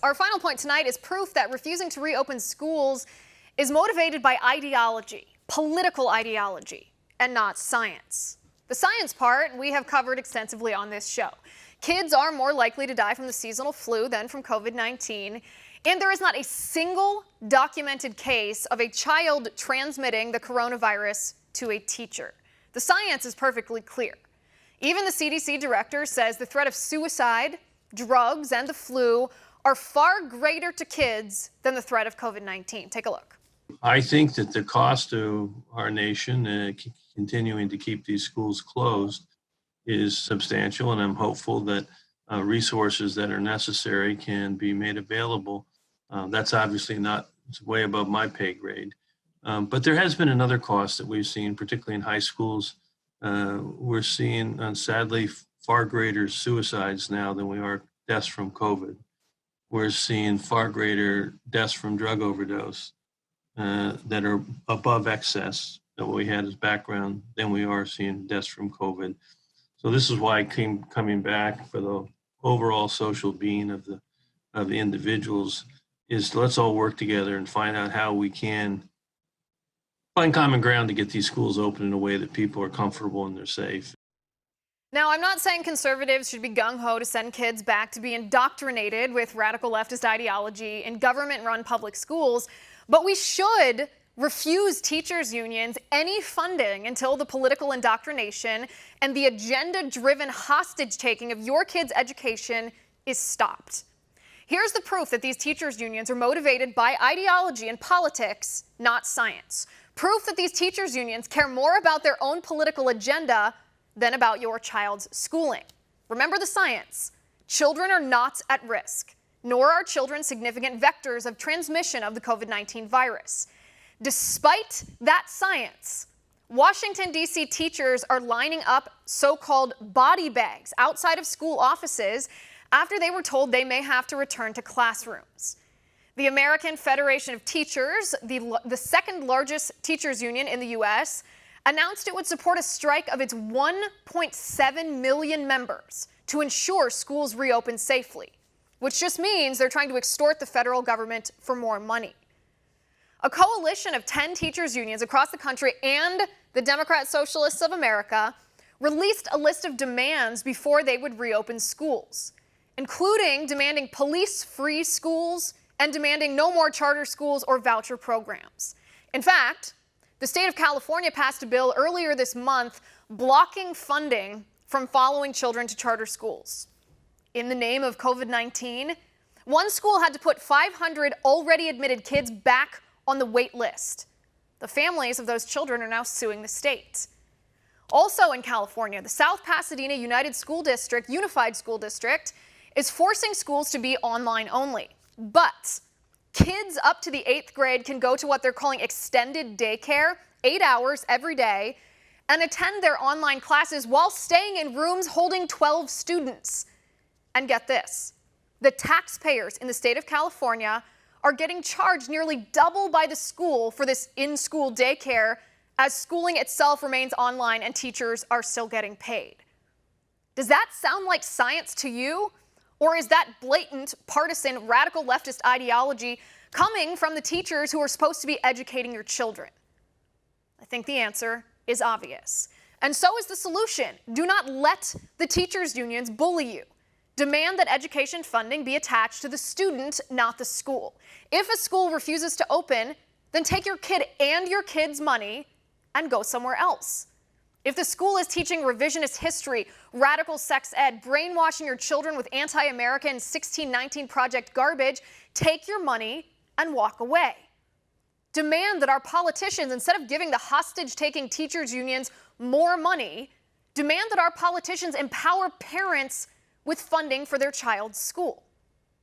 Our final point tonight is proof that refusing to reopen schools is motivated by ideology, political ideology, and not science. The science part we have covered extensively on this show. Kids are more likely to die from the seasonal flu than from COVID-19, and there is not a single documented case of a child transmitting the coronavirus to a teacher. The science is perfectly clear. Even the CDC director says the threat of suicide, drugs, and the flu are far greater to kids than the threat of COVID-19. Take a look. I think that the cost to our nation continuing to keep these schools closed is substantial, and I'm hopeful that resources that are necessary can be made available. That's obviously not, it's way above my pay grade. But there has been another cost that we've seen, particularly in high schools. We're seeing, sadly, far greater suicides now than we are deaths from COVID. We're seeing far greater deaths from drug overdose that are above excess that we had as background than we are seeing deaths from COVID. So this is why I came coming back for the overall social being of the individuals is let's all work together and find out how we can find common ground to get these schools open in a way that people are comfortable and they're safe. Now, I'm not saying conservatives should be gung-ho to send kids back to be indoctrinated with radical leftist ideology in government-run public schools, but we should refuse teachers' unions any funding until the political indoctrination and the agenda-driven hostage-taking of your kids' education is stopped. Here's the proof that these teachers' unions are motivated by ideology and politics, not science. Proof that these teachers' unions care more about their own political agenda than about your child's schooling. Remember the science. Children are not at risk, nor are children significant vectors of transmission of the COVID-19 virus. Despite that science, Washington, D.C. teachers are lining up so-called body bags outside of school offices after they were told they may have to return to classrooms. The American Federation of Teachers, the second largest teachers union in the U.S., announced it would support a strike of its 1.7 million members to ensure schools reopen safely, which just means they're trying to extort the federal government for more money. A coalition of 10 teachers unions across the country and the Democrat Socialists of America released a list of demands before they would reopen schools, including demanding police-free schools and demanding no more charter schools or voucher programs. In fact, the state of California passed a bill earlier this month blocking funding from following children to charter schools. In the name of COVID-19, one school had to put 500 already admitted kids back on the wait list. The families of those children are now suing the state. Also in California, the South Pasadena Unified School District is forcing schools to be online only. But kids up to the 8th grade can go to what they're calling extended daycare, 8 hours every day, and attend their online classes while staying in rooms holding 12 students. And get this, the taxpayers in the state of California are getting charged nearly double by the school for this in-school daycare, as schooling itself remains online and teachers are still getting paid. Does that sound like science to you? Or is that blatant, partisan, radical leftist ideology coming from the teachers who are supposed to be educating your children? I think the answer is obvious. And so is the solution. Do not let the teachers' unions bully you. Demand that education funding be attached to the student, not the school. If a school refuses to open, then take your kid and your kid's money and go somewhere else. If the school is teaching revisionist history, radical sex ed, brainwashing your children with anti-American 1619 Project garbage, take your money and walk away. Demand that our politicians, instead of giving the hostage-taking teachers unions more money, demand that our politicians empower parents with funding for their child's school.